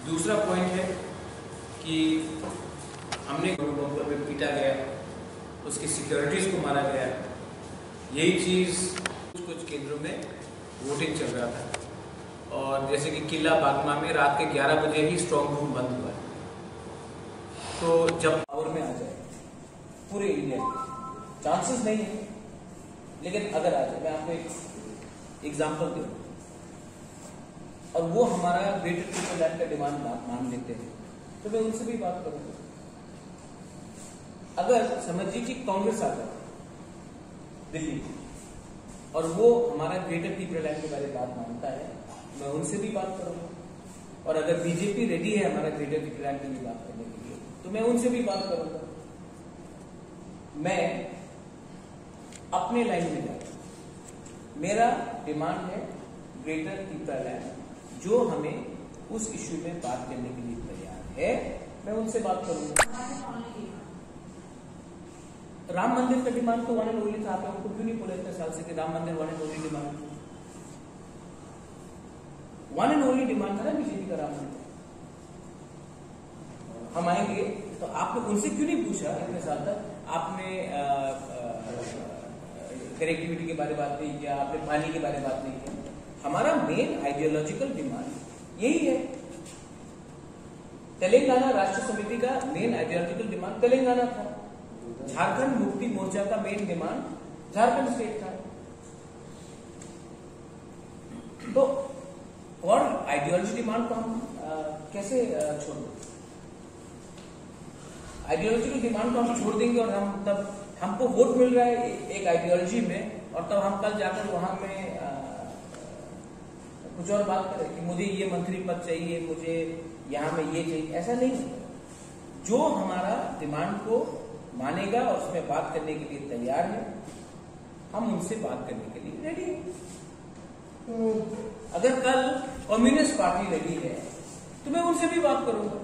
दूसरा पॉइंट है कि हमने पर पीटा गया, उसकी सिक्योरिटीज को मारा गया। यही चीज़ कुछ केंद्रों में वोटिंग चल रहा था और जैसे कि किला बागमा में रात के 11 बजे ही स्ट्रॉन्ग रूम बंद हुआ। तो जब पावर में आ जाए पूरे इंडिया में, चांसेस नहीं है, लेकिन अगर आ जाए, मैं आपको एक एग्जाम्पल दूँ, और वो हमारा ग्रेटर पीपल का डिमांड मान लेते हैं, तो मैं उनसे भी बात करूंगा। अगर समझिए कि कांग्रेस आ जाए दिल्ली और वो हमारा ग्रेटर पीपल के बारे में बात मानता है, मैं उनसे भी बात करूंगा। और अगर बीजेपी रेडी है हमारा ग्रेटर पीपल के लिए बात करने के लिए, तो मैं उनसे भी बात करूंगा। मैं अपने लाइन में जाऊंगा। मेरा डिमांड है ग्रेटर पीपल जो हमें उस इश्यू में बात करने के लिए तैयार है, मैं उनसे बात करूंगा। राम मंदिर का डिमांड तो वन एंड ओनली था। आप लोगों को क्यों नहीं बोला इतने साल से कि राम मंदिर one and only demand? One and only demand था ना बीजेपी का राम मंदिर। हम आएंगे तो आपने उनसे क्यों नहीं पूछा इतने साल तक? आपने कनेक्टिविटी के बारे में बात नहीं किया, आपने पानी के बारे में बात नहीं किया। हमारा मेन आइडियोलॉजिकल डिमांड यही है। तेलंगाना राष्ट्र समिति का मेन आइडियोलॉजिकल डिमांड तेलंगाना था। झारखंड मुक्ति मोर्चा का मेन डिमांड झारखंड स्टेट था। तो और आइडियोलॉजी डिमांड को हम कैसे छोड़ दें? आइडियोलॉजिकल डिमांड को हम छोड़ देंगे और हम तब हमको वोट मिल रहा है एक आइडियोलॉजी में, और तब हम कल जाकर वहां में कुछ और बात करें कि मुझे ये मंत्री पद चाहिए, मुझे यहां में ये चाहिए। ऐसा नहीं है। जो हमारा डिमांड को मानेगा और उसमें बात करने के लिए तैयार है, हम उनसे बात करने के लिए रेडी हैं। अगर कल कम्युनिस्ट पार्टी रेडी है तो मैं उनसे भी बात करूंगा।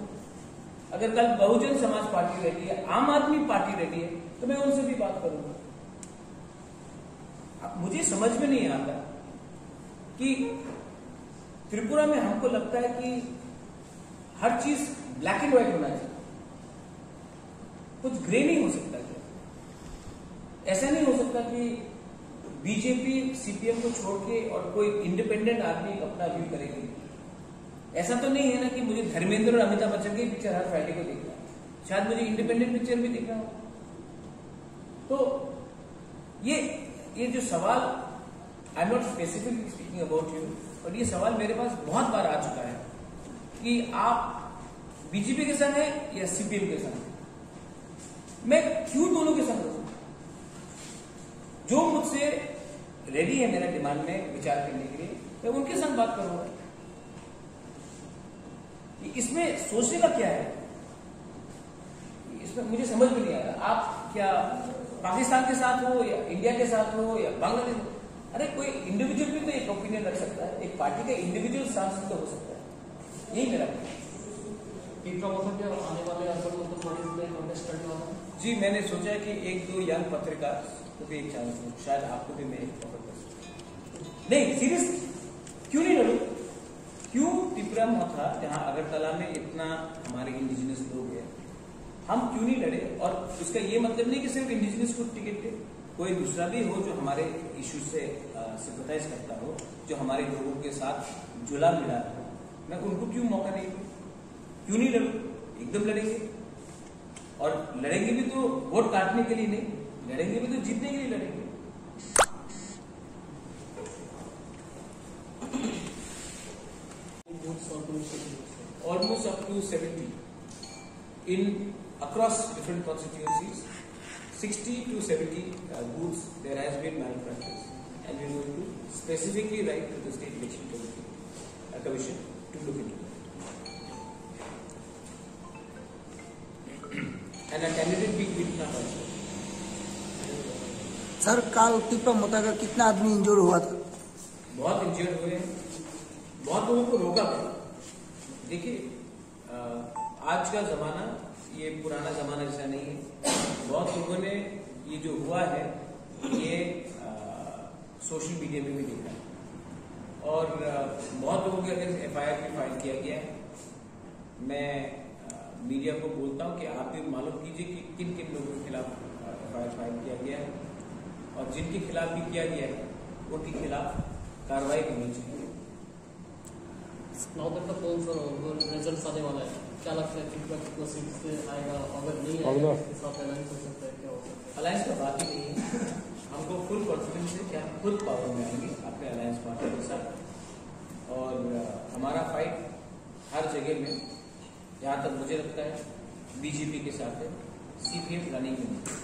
अगर कल बहुजन समाज पार्टी रेडी है, आम आदमी पार्टी रेडी है, तो मैं उनसे भी बात करूंगा। अब मुझे समझ में नहीं आता कि त्रिपुरा में हमको लगता है कि हर चीज ब्लैक एंड व्हाइट होना चाहिए, कुछ ग्रे नहीं हो सकता क्या? ऐसा नहीं हो सकता कि बीजेपी सीपीएम को छोड़ के और कोई इंडिपेंडेंट आदमी अपना व्यू करेगी। ऐसा तो नहीं है ना कि मुझे धर्मेंद्र और अमिताभ बच्चन की पिक्चर हर फ्राइडे को देखना है। शायद मुझे इंडिपेंडेंट पिक्चर भी देखना हो। तो ये जो सवाल, I am not specifically speaking about you, और ये सवाल मेरे पास बहुत बार आ चुका है कि आप बीजेपी के संग हैं या सीपीएम के संग हैं। मैं क्यों दोनों के संग हूं? जो मुझसे रेडी है मेरा डिमांड में विचार करने के लिए, मैं उनके संग बात करूंगा। इसमें सोचने का क्या है? इसमें मुझे समझ में नहीं आ रहा। आप क्या पाकिस्तान के साथ हो या इंडिया के साथ हो या बांग्लादेश? अरे कोई इंडिविजुअल भी तो एक ओपिनियन रख सकता है। एक पार्टी का इंडिविजुअल स्टांस तो हो सकता है। यही मेरा आने वाले जी, मैंने सोचा कि एक दो यंग पत्रकार को भी एक चांस दूं, शायद आपको भी मैं एक पकड़ कर सकूं। नहीं, सीरियस क्यों नहीं लड़ू? क्यों त्रिपुरा मथा जहां अगरतला में इतना हमारे इंडिजिनस लोग हैं, हम क्यों नहीं लड़े? और उसका ये मतलब नहीं कि सिर्फ इंडिजिनस को टिकट दे, कोई दूसरा भी हो जो हमारे इश्यू से सिंपैथाइज करता हो, जो हमारे लोगों के साथ जुला मिला हो, मैं उनको क्यों मौका नहीं दूं? क्यों नहीं लड़ू? एकदम लड़ेंगे, और लड़ेंगे भी तो वोट काटने के लिए नहीं, लड़ेंगे भी तो जीतने के लिए लड़ेंगे। Almost up to 70 in across different constituencies, 60 to 70 booths there has been malpractice, and we are going to specifically write to the State Election Commission to look into that. And a candidate being beaten up also. Sir, काल त्रिपुरा मोता का कितना आदमी injure हुआ था? बहुत injured हुए हैं, बहुत लोगों को रोका गया। देखिए, आज का जमाना ये पुराना जमाना जैसा नहीं है। बहुत लोगों ने ये जो हुआ है ये सोशल मीडिया में भी देखा है, और बहुत लोगों के अगेंस्ट FIR भी फाइल किया गया है। मैं मीडिया को बोलता हूं कि आप भी मालूम कीजिए कि किन किन लोगों के खिलाफ फाइल किया गया है और जिनके खिलाफ भी किया गया है उनके खिलाफ कार्रवाई होनी चाहिए। Now that the polls results आने वाला है, क्या लगता है कितना कितना सीट से आएगा? अगर नहीं आएगा इसके साथ अलायंस हो सकता है, क्या हो सकता है? अलायंस का बात ही नहीं है। हमको फुल कॉन्फिडेंस है कि हम खुद पावर में आएंगे अपने अलायंस पार्टी के साथ और हमारा फाइट हर जगह में, जहाँ तक मुझे लगता है बीजेपी के साथ है, सीपीएम रनिंग में नहीं।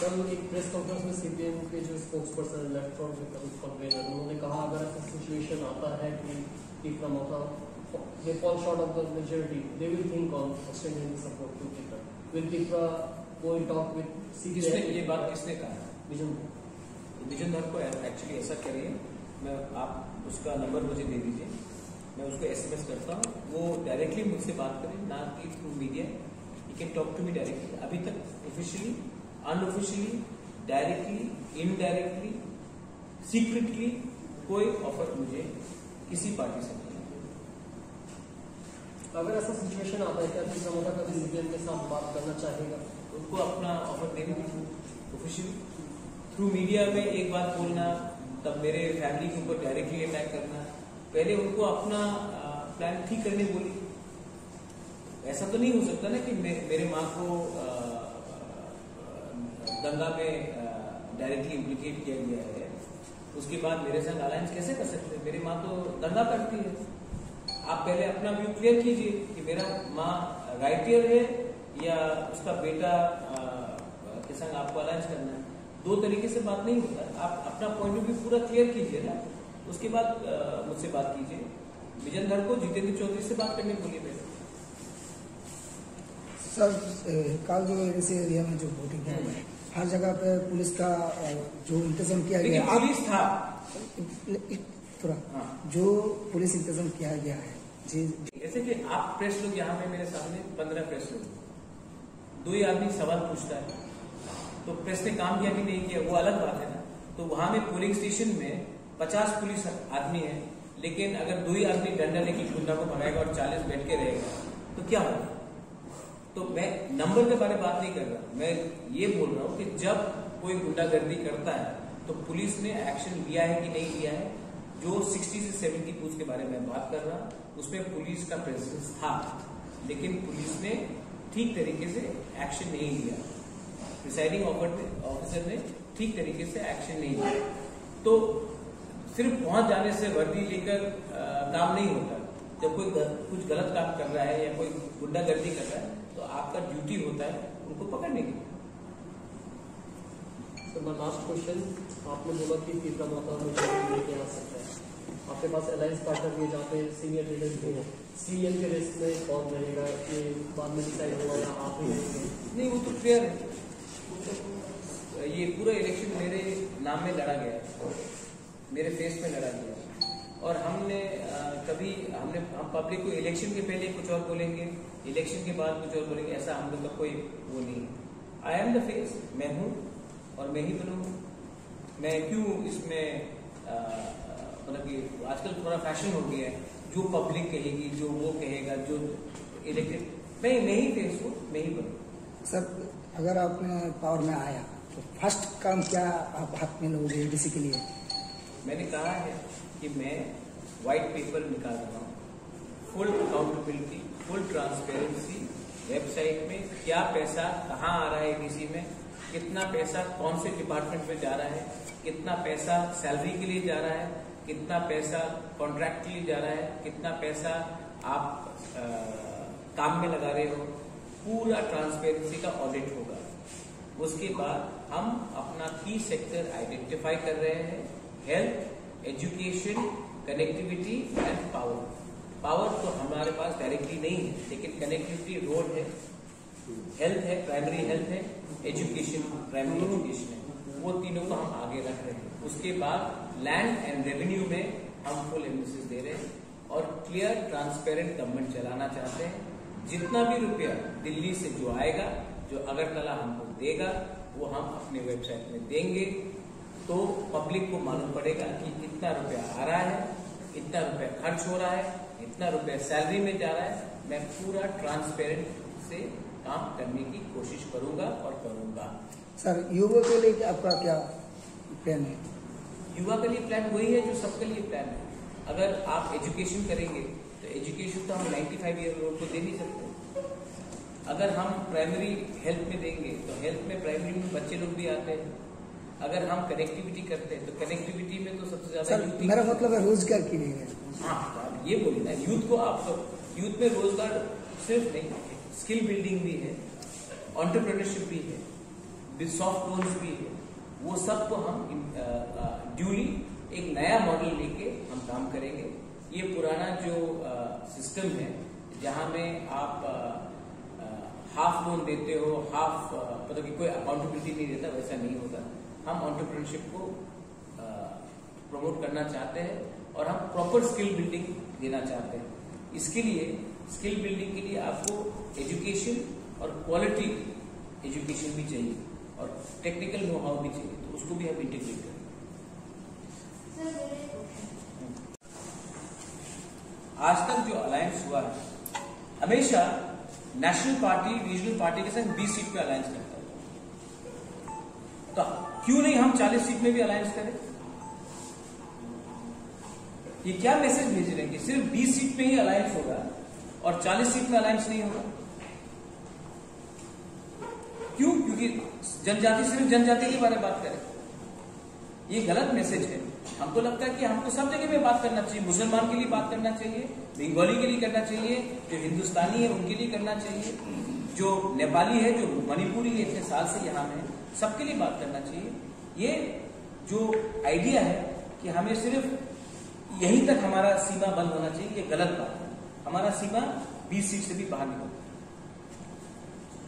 कल एक प्रेस कॉन्फ्रेंस में सीपीएम के जो स्पोक्स पर्सन लेफ्ट फ्रंट विकल्प कन्वेनर, उन्होंने कहा अगर ऐसा सिचुएशन आता है कि टीपरा मोथा they fall short of the majority, they will think on extending the support to Tifra. Will Tifra go and talk with CPI? ये बात किसने कहा? विजन धर को एक्चुअली ऐसा करिए, मैं आप उसका नंबर मुझे दे दीजिए, मैं उसको एसएमएस करता हूँ, वो डायरेक्टली मुझसे बात करें, ना कि through media. You can talk to me directly. अभी तक officially, unofficially, directly, indirectly, secretly कोई ऑफर मुझे किसी पार्टी से नहीं। अगर ऐसा सिचुएशन आता है कि टीपरा मोथा कभी सीपीएम के साथ बात करना चाहेगा, उनको अपना ऑफर देने दीजिए ऑफिशियली। थ्रू मीडिया में एक बात बोलना, तब मेरे फैमिली के ऊपर डायरेक्टली अटैक करना, पहले उनको अपना प्लान ठीक करने बोली। ऐसा तो नहीं हो सकता ना कि मेरे माँ को दंगा में डायरेक्टली इम्प्लीकेट किया गया है, उसके बाद मेरे साथ अलायंस कैसे कर सकते हैं? मेरी माँ तो दंगा करती है। आप पहले अपना व्यू क्लियर कीजिए कि मेरा माँ राइटियर है या उसका बेटा के संग आपको अलायंस करना है। दो तरीके से बात नहीं होता। आप अपना पॉइंट ऑफ व्यू पूरा क्लियर कीजिए ना, उसके बाद मुझसे बात कीजिए। विजन धर को जितेंद्र चौधरी से बात करने बोलिए पहले। सर, कल जो इस एरिया में जो वोटिंग है, हर जगह पे पुलिस का जो इंतजाम किया गया, पुलिस था थोड़ा जो पुलिस इंतजाम किया गया है जी। जैसे कि आप प्रेस लोग यहाँ पे मेरे सामने 15 प्रेस लोग, 2 ही आदमी सवाल पूछता है, तो प्रेस ने काम किया कि नहीं किया वो अलग बात है ना। तो वहां में पोलिंग स्टेशन में 50 पुलिस आदमी है, लेकिन अगर 2 ही आदमी डंडा लेके गुंडा को भगाएगा और 40 बैठ के रहेगा तो क्या होगा? तो मैं नंबर के बारे में बात नहीं कर रहा, मैं ये बोल रहा हूँ कि जब कोई गुंडागर्दी करता है तो पुलिस ने एक्शन लिया है कि नहीं लिया है। जो 60 से 70 बूथ के बारे में बात कर रहा हूँ, उसमें पुलिस का प्रेजेंस था, लेकिन पुलिस ने ठीक तरीके से एक्शन नहीं लिया। प्रिसाइडिंग ऑफिसर ने ठीक तरीके से एक्शन नहीं लिया। तो सिर्फ पहुंच जाने से वर्दी लेकर काम नहीं होता। जब कोई कुछ गलत काम कर रहा है या कोई गुंडागर्दी कर रहा है तो आपका ड्यूटी होता है उनको पकड़ने की। लास्ट क्वेश्चन, आपने बोला कि टीपरा मोथा में लेके आ सकता है, आपके पास अलायंस पार्टनर भी जहाँ पे सीनियर लीडर्स भी हैं, सीएम के रेस में कौन रहेगा ये बाद में डिसाइड होगा या आप ही रहेंगे? नहीं, वो तो क्लियर है। ये पूरा इलेक्शन मेरे नाम में लड़ा गया है, मेरे फेस में लड़ा गया है। और हमने हम पब्लिक को इलेक्शन के पहले कुछ और बोलेंगे, इलेक्शन के बाद कुछ और बोलेंगे, ऐसा हम लोग का कोई वो नहीं है। आई एम द फेस, मैं हूँ और मैं ही बनूंगा। मैं क्यों इसमें मतलब कि आजकल थोड़ा फैशन हो गया है, जो पब्लिक कहेगी, जो वो कहेगा, जो इलेक्टेड, मैं ही फेस हूँ, मैं ही बनूंगा। सर, अगर आपने पावर में आया तो फर्स्ट काम क्या आप हाथ में लोगे डीसी के लिए? मैंने कहा है कि मैं व्हाइट पेपर निकाल रहा हूँ, full accountability, full transparency, website में क्या पैसा कहाँ आ रहा है, डीसी में कितना पैसा कौन से डिपार्टमेंट में जा रहा है, कितना पैसा सैलरी के लिए जा रहा है, कितना पैसा कॉन्ट्रैक्ट के लिए जा रहा है, कितना पैसा आप काम में लगा रहे हो, पूरा ट्रांसपेरेंसी का ऑडिट होगा। उसके बाद हम अपना की सेक्टर आइडेंटिफाई कर रहे हैं, health, education, connectivity and power. Power तो हमारे पास डायरेक्टली नहीं है, लेकिन कनेक्टिविटी रोड है, हेल्थ है, प्राइमरी हेल्थ है, एजुकेशन प्राइमरी एजुकेशन है, वो तीनों को हम आगे रख रहे हैं। उसके बाद लैंड एंड रेवेन्यू में हम फुल एम्फेसिस दे रहे हैं और क्लियर ट्रांसपेरेंट गवर्नमेंट चलाना चाहते हैं। जितना भी रुपया दिल्ली से जो आएगा, जो अगरतला हमको देगा, वो हम अपने वेबसाइट में देंगे, तो पब्लिक को मालूम पड़ेगा कि इतना रुपया आ रहा है, इतना रुपया खर्च हो रहा है, इतना रुपया सैलरी में जा रहा है, मैं पूरा ट्रांसपेरेंट से काम करने की कोशिश करूंगा और करूंगा। सर युवा के लिए आपका क्या प्लान है? युवा के लिए प्लान वही है जो सबके लिए प्लान है। अगर आप एजुकेशन करेंगे तो एजुकेशन तो हम 95 ईयर ओल्ड को दे नहीं सकते। अगर हम प्राइमरी हेल्थ में देंगे तो हेल्थ में प्राइमरी में बच्चे लोग भी आते हैं। अगर हम कनेक्टिविटी करते हैं तो कनेक्टिविटी में तो सबसे ज्यादा सर मेरा मतलब है रोजगार के लिए। हाँ, आप ये बोलिए ना, यूथ को आप तो यूथ में रोजगार सिर्फ नहीं, स्किल बिल्डिंग भी है, एंटरप्रेन्योरशिप भी है, सॉफ्ट लोन्स भी है, वो सब को हम ड्यूली एक नया मॉडल लेके हम काम करेंगे। ये पुराना जो सिस्टम है जहां में आप हाफ लोन देते हो, हाफ मतलब कि कोई अकाउंटेबिलिटी नहीं देता, वैसा नहीं होता। हम एंटरप्रेन्योरशिप को प्रमोट करना चाहते हैं और हम प्रॉपर स्किल बिल्डिंग देना चाहते हैं। इसके लिए स्किल बिल्डिंग के लिए आपको एजुकेशन और क्वालिटी एजुकेशन भी चाहिए और टेक्निकल नो हाउ भी चाहिए, तो उसको भी हम इंटीग्रेट करेंगे। आज तक जो अलायंस हुआ है, हमेशा नेशनल पार्टी रीजनल पार्टी के संग 20 सीट पे अलायंस करता है, तो क्यों नहीं हम 40 सीट में भी अलायंस करें? ये क्या मैसेज भेज रहे हैं कि सिर्फ 20 सीट पे ही अलायंस होगा और 40 सीट में अलायंस नहीं होगा? क्यों? क्योंकि जनजाति सिर्फ जनजाति के बारे में बात करें, ये गलत मैसेज है। हमको लगता है कि हमको सब जगह में बात करना चाहिए। मुसलमान के लिए बात करना चाहिए, बंगाली के लिए करना चाहिए, जो हिंदुस्तानी है उनके लिए करना चाहिए, जो नेपाली है, जो मणिपुरी है, इतने साल से यहाँ में, सबके लिए बात करना चाहिए। ये जो आइडिया है कि हमें सिर्फ यहीं तक हमारा सीमा बंद होना चाहिए, ये गलत बात है। हमारा सीमा 20 सीट से भी बाहर निकलता है।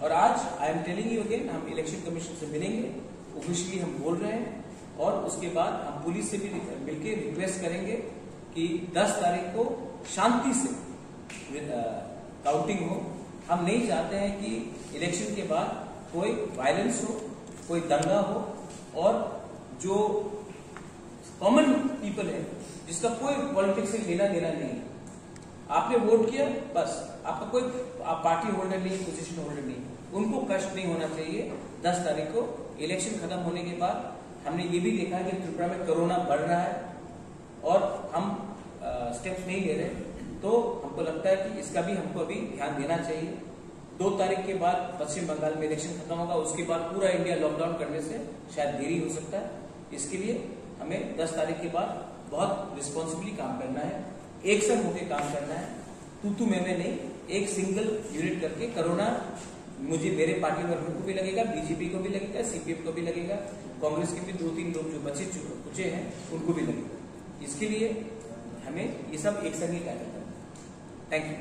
और आज I am telling you again, हम इलेक्शन कमीशन से मिलेंगे, ऑफिशियली हम बोल रहे हैं, और उसके बाद हम पुलिस से भी मिलकर रिक्वेस्ट करेंगे कि 10 तारीख को शांति से काउंटिंग हो। हम नहीं चाहते हैं कि इलेक्शन के बाद कोई वायलेंस हो, कोई दंगा हो, और जो कॉमन पीपल है जिसका कोई पॉलिटिक्स से लेना देना नहीं है, आपने वोट किया बस, आपका कोई आप पार्टी होल्डर नहीं, पोजीशन होल्डर नहीं, उनको कष्ट नहीं होना चाहिए। 10 तारीख को इलेक्शन खत्म होने के बाद हमने ये भी देखा है कि त्रिपुरा में कोरोना बढ़ रहा है और हम स्टेप्स नहीं ले रहे, तो हमको लगता है कि इसका भी हमको अभी ध्यान देना चाहिए। 2 तारीख के बाद पश्चिम बंगाल में इलेक्शन खत्म होगा, उसके बाद पूरा इंडिया लॉकडाउन करने से शायद देरी हो सकता है। इसके लिए हमें 10 तारीख के बाद बहुत रिस्पॉन्सिबली काम करना है, एक संग होकर काम करना है, तू मैं नहीं, एक सिंगल यूनिट करके। कोरोना मुझे मेरे पार्टी वर्ग को भी लगेगा, बीजेपी को भी लगेगा, सीपीएम को भी लगेगा, कांग्रेस के भी 2-3 लोग जो बचे हैं उनको भी लगेगा। इसके लिए हमें ये सब एक संग ही कार्य करना है। Thank you.